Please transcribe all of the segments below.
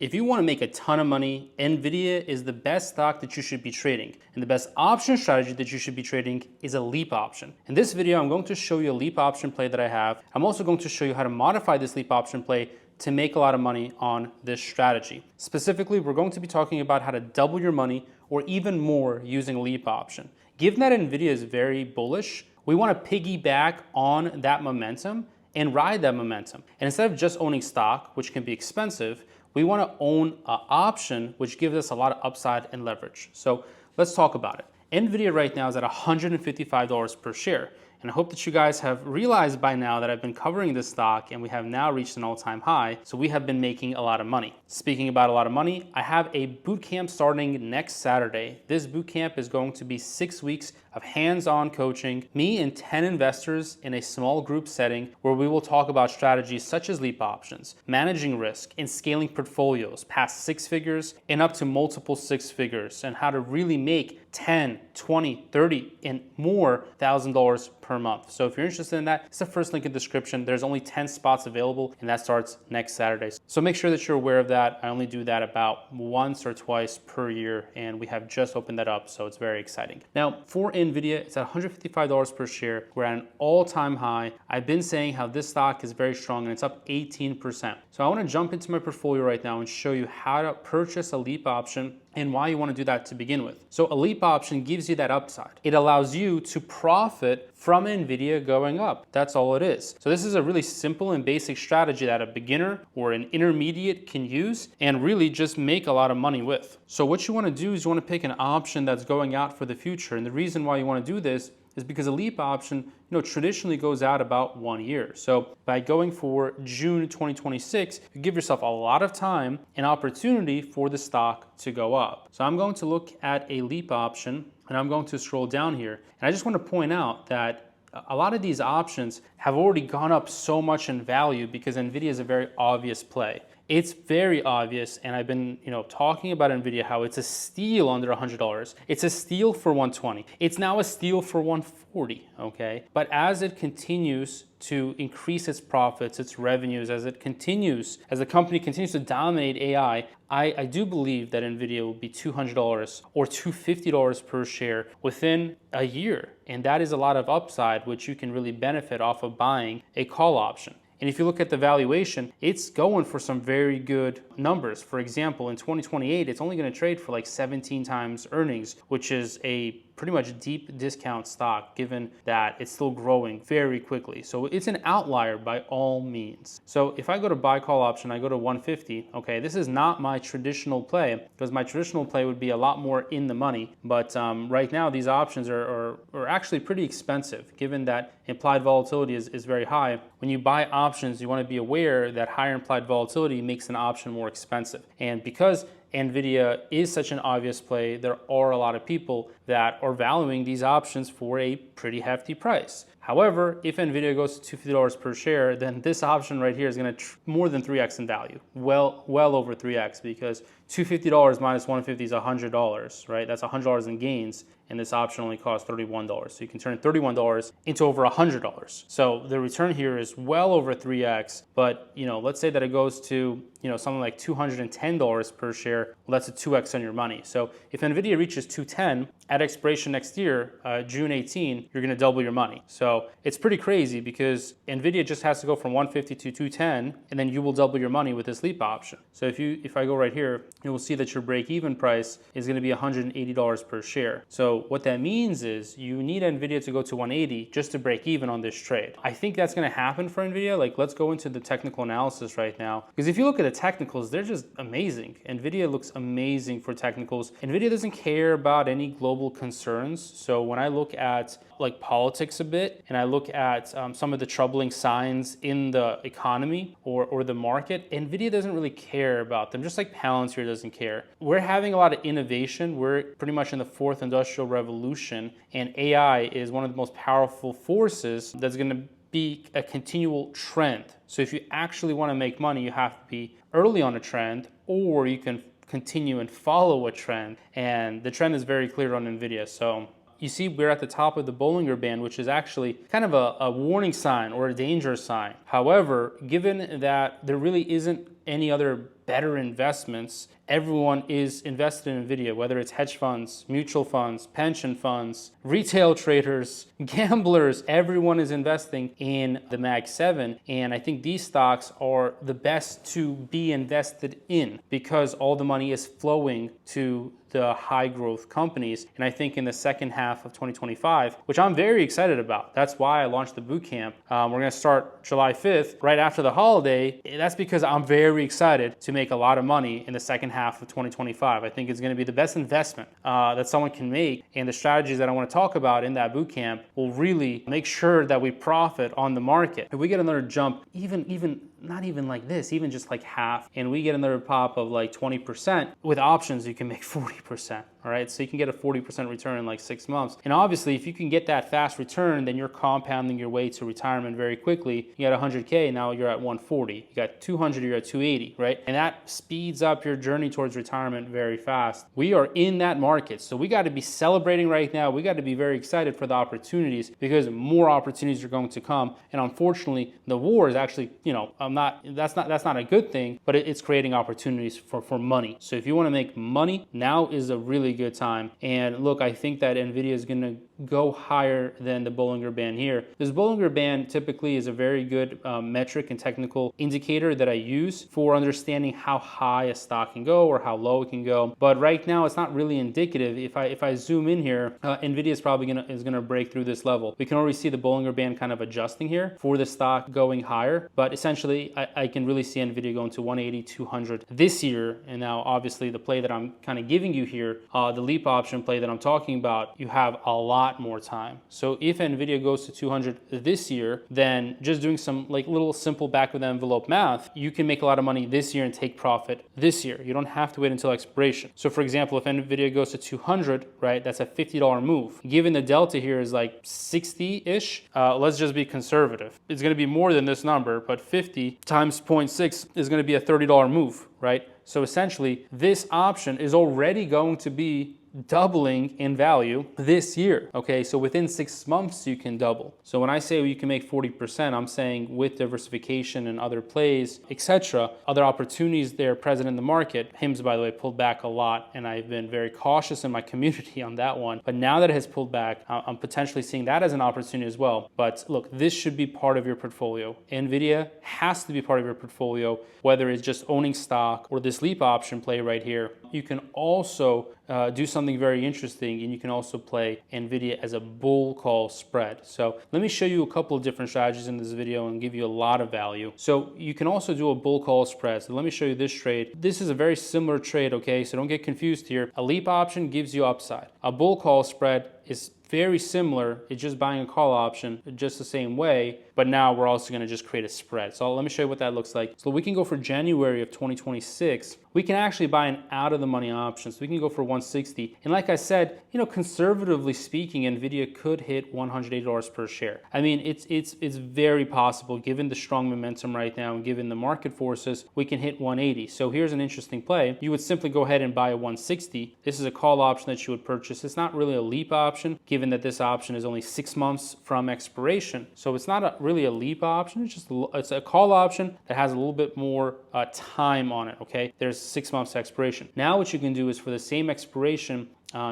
If you want to make a ton of money, Nvidia is the best stock that you should be trading. And the best option strategy that you should be trading is a leap option. In this video, I'm going to show you a leap option play that I have. I'm also going to show you how to modify this leap option play to make a lot of money on this strategy. Specifically, we're going to be talking about how to double your money or even more using a leap option. Given that Nvidia is very bullish, we want to piggyback on that momentum and ride that momentum. And instead of just owning stock, which can be expensive, we want to own an option which gives us a lot of upside and leverage. So let's talk about it. Nvidia right now is at $155 per share. And I hope that you guys have realized by now that I've been covering this stock and we have now reached an all-time high. So we have been making a lot of money. Speaking about a lot of money, I have a boot camp starting next Saturday. This boot camp is going to be 6 weeks of hands-on coaching, me and 10 investors in a small group setting where we will talk about strategies such as leap options, managing risk, and scaling portfolios past 6 figures and up to multiple 6 figures, and how to really make 10, 20, 30, and more $1,000 per month. So if you're interested in that, it's the first link in the description. There's only 10 spots available and that starts next Saturday. So make sure that you're aware of that. I only do that about once or twice per year and we have just opened that up, so it's very exciting. Now for Nvidia, it's at $155 per share. We're at an all-time high. I've been saying how this stock is very strong and it's up 18%. So I want to jump into my portfolio right now and show you how to purchase a leap option and why you want to do that to begin with. So a leap option gives you that upside. It allows you to profit from Nvidia going up. That's all it is. So this is a really simple and basic strategy that a beginner or an intermediate can use and really just make a lot of money with. So what you want to do is you want to pick an option that's going out for the future. And the reason why you want to do this is because a leap option, traditionally goes out about 1 year. So by going for June 2026, you give yourself a lot of time and opportunity for the stock to go up. So I'm going to look at a leap option and I'm going to scroll down here. And I just want to point out that a lot of these options have already gone up so much in value because Nvidia is a very obvious play. It's very obvious, and I've been, talking about Nvidia, how it's a steal under $100. It's a steal for $120. It's now a steal for $140, okay? But as it continues to increase its profits, its revenues, as the company continues to dominate AI, I do believe that Nvidia will be $200 or $250 per share within a year. And that is a lot of upside, which you can really benefit off of buying a call option. And if you look at the valuation, it's going for some very good numbers. For example, in 2028, it's only going to trade for like 17 times earnings, which is a pretty much deep discount stock given that it's still growing very quickly. So it's an outlier by all means. So if I go to buy call option, I go to 150. Okay, this is not my traditional play because my traditional play would be a lot more in the money. But right now, these options are actually pretty expensive given that implied volatility is very high. When you buy options, you want to be aware that higher implied volatility makes an option more expensive. And because Nvidia is such an obvious play, there are a lot of people that are valuing these options for a pretty hefty price. However, if Nvidia goes to $250 per share, then this option right here is going to more than 3x in value. Well over 3x, because $250 minus 150 is $100, right? That's $100 in gains, and this option only costs $31. So you can turn $31 into over $100. So the return here is well over 3x, but let's say that it goes to something like $210 per share. Well, that's a 2x on your money. So if Nvidia reaches 210 at expiration next year, June 18, you're going to double your money. So it's pretty crazy because Nvidia just has to go from 150 to 210, and then you will double your money with this leap option. So if I go right here, you will see that your break-even price is going to be $180 per share. So what that means is you need Nvidia to go to 180 just to break even on this trade. I think that's going to happen for Nvidia. Like, let's go into the technical analysis right now, because if you look at the technicals, they're just amazing. Nvidia looks amazing for technicals. Nvidia doesn't care about any global concerns. So when I look at like politics a bit and I look at some of the troubling signs in the economy or the market, Nvidia doesn't really care about them, just like Palantir doesn't care. We're having a lot of innovation. We're pretty much in the fourth industrial revolution, and AI is one of the most powerful forces that's going to be a continual trend. So if you actually want to make money, you have to be early on a trend, or you can continue and follow a trend. And the trend is very clear on Nvidia. So you see we're at the top of the Bollinger Band, which is actually kind of a warning sign or a danger sign. However, given that there really isn't any other better investments. Everyone is invested in Nvidia, whether it's hedge funds, mutual funds, pension funds, retail traders, gamblers. Everyone is investing in the Mag 7. And I think these stocks are the best to be invested in because all the money is flowing to the high growth companies. And I think in the second half of 2025, which I'm very excited about, that's why I launched the bootcamp. We're going to start July 5th, right after the holiday. That's because I'm very excited to make a lot of money in the second half of 2025. I think it's going to be the best investment that someone can make. And the strategies that I want to talk about in that bootcamp will really make sure that we profit on the market. If we get another jump, even not even like this, even just like half, and we get another pop of like 20%, with options you can make 40%. All right, so you can get a 40% return in like 6 months. And obviously, if you can get that fast return, then you're compounding your way to retirement very quickly. You got 100K, now you're at 140. You got 200, you're at 280, right? And that speeds up your journey towards retirement very fast. We are in that market, so we got to be celebrating right now. We got to be very excited for the opportunities because more opportunities are going to come. And unfortunately, the war is actually, that's not a good thing, but it's creating opportunities for money. So if you want to make money, now is a really good time. And look, I think that Nvidia is going to go higher than the Bollinger Band here. This Bollinger Band typically is a very good metric and technical indicator that I use for understanding how high a stock can go or how low it can go. But right now, it's not really indicative. If I zoom in here, Nvidia is probably gonna break through this level. We can already see the Bollinger Band kind of adjusting here for the stock going higher. But essentially, I can really see Nvidia going to 180, 200 this year. And now, obviously, the play that I'm kind of giving you here, the leap option play that I'm talking about, you have a lot more time. So if Nvidia goes to 200 this year, then just doing some like little simple back of the envelope math, you can make a lot of money this year and take profit this year. You don't have to wait until expiration. So for example, if Nvidia goes to 200, right, that's a $50 move. Given the delta here is like 60-ish, let's just be conservative. It's going to be more than this number, but 50 times 0.6 is going to be a $30 move, right? So essentially, this option is already going to be doubling in value this year. Okay, so within 6 months you can double. So when I say you can make 40%, I'm saying with diversification and other plays, etc., other opportunities there present in the market. HIMS, by the way, pulled back a lot, and I've been very cautious in my community on that one. But now that it has pulled back, I'm potentially seeing that as an opportunity as well. But look, this should be part of your portfolio. Nvidia has to be part of your portfolio, whether it's just owning stock or this leap option play right here. You can also do something very interesting, and you can also play Nvidia as a bull call spread. So let me show you a couple of different strategies in this video and give you a lot of value. So you can also do a bull call spread. So let me show you this trade. This is a very similar trade, okay? So don't get confused here. A leap option gives you upside. A bull call spread is very similar. It's just buying a call option just the same way, but now we're also going to just create a spread. So let me show you what that looks like. So we can go for January of 2026. We can actually buy an out of the money option. So we can go for 160. And like I said, conservatively speaking, Nvidia could hit $180 per share. I mean, it's very possible given the strong momentum right now and given the market forces, we can hit 180. So here's an interesting play. You would simply go ahead and buy a 160. This is a call option that you would purchase. It's not really a leap option, given that this option is only 6 months from expiration. So it's not really a leap option. It's a call option that has a little bit more time on it, okay? There's 6 months expiration. Now what you can do is for the same expiration,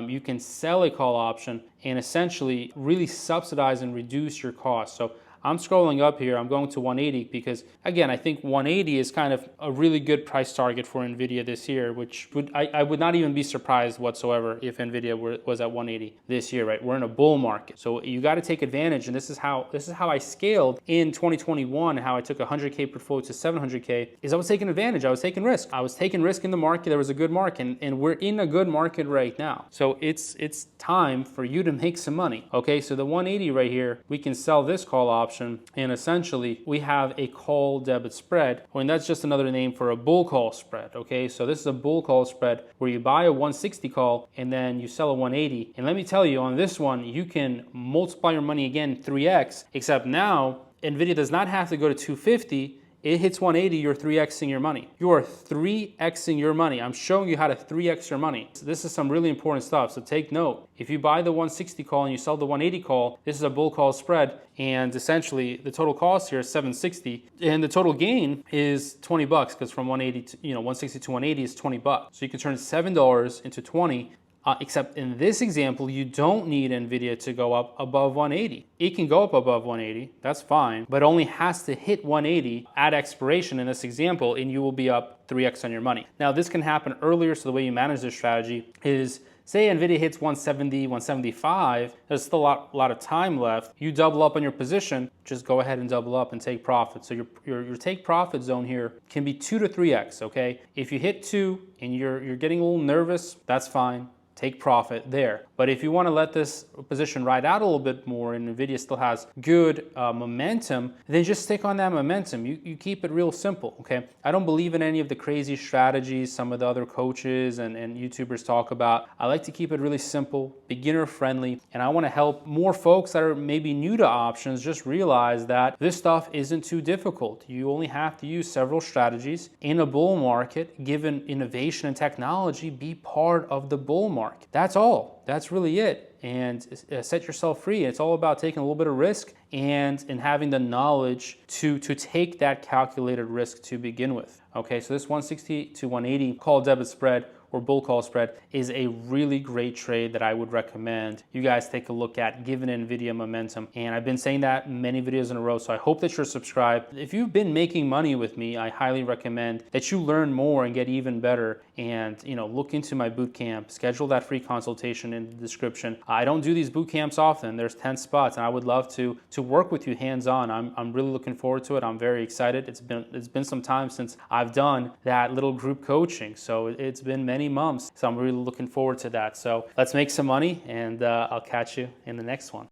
you can sell a call option and essentially really subsidize and reduce your cost. So I'm scrolling up here. I'm going to 180 because, again, I think 180 is kind of a really good price target for Nvidia this year, which I would not even be surprised whatsoever if Nvidia was at 180 this year, right? We're in a bull market. So you got to take advantage, and this is how I scaled in 2021, how I took a 100K portfolio to 700K, is I was taking advantage. I was taking risk. I was taking risk in the market. There was a good market, and we're in a good market right now. So it's time for you to make some money, okay? So the 180 right here, we can sell this call option, and essentially we have a call debit spread, and that's just another name for a bull call spread, okay? So this is a bull call spread where you buy a 160 call and then you sell a 180. And let me tell you, on this one, you can multiply your money again 3x, except now Nvidia does not have to go to 250. it hits 180, you're 3xing your money. You are 3xing your money. I'm showing you how to 3x your money. So this is some really important stuff, so take note. If you buy the 160 call and you sell the 180 call, this is a bull call spread, and essentially the total cost here is 760, and the total gain is 20 bucks, because from 180 to 160 to 180 is 20 bucks. So you can turn $7 into 20. Except in this example, you don't need Nvidia to go up above 180. It can go up above 180, that's fine, but only has to hit 180 at expiration in this example, and you will be up 3x on your money. Now, this can happen earlier, so the way you manage this strategy is, say Nvidia hits 170, 175, there's still a lot of time left. You double up on your position, just go ahead and double up and take profit. So your take profit zone here can be 2 to 3x, okay? If you hit 2 and you're getting a little nervous, that's fine. Take profit there. But if you want to let this position ride out a little bit more and Nvidia still has good momentum, then just stick on that momentum. You keep it real simple, okay? I don't believe in any of the crazy strategies some of the other coaches and YouTubers talk about. I like to keep it really simple, beginner friendly, and I want to help more folks that are maybe new to options just realize that this stuff isn't too difficult. You only have to use several strategies in a bull market, given innovation and technology, be part of the bull market. That's all. That's really it. And set yourself free. It's all about taking a little bit of risk and having the knowledge to take that calculated risk to begin with. Okay, so this 160 to 180 call debit spread or bull call spread is a really great trade that I would recommend you guys take a look at, given Nvidia momentum. And I've been saying that in many videos in a row, so I hope that you're subscribed. If you've been making money with me, I highly recommend that you learn more and get even better, and look into my boot camp. Schedule that free consultation in the description. I don't do these boot camps often. There's 10 spots, and I would love to work with you hands-on. I'm really looking forward to it. I'm very excited. It's been some time since I've done that little group coaching, so it's been many months. So I'm really looking forward to that. So let's make some money, and I'll catch you in the next one.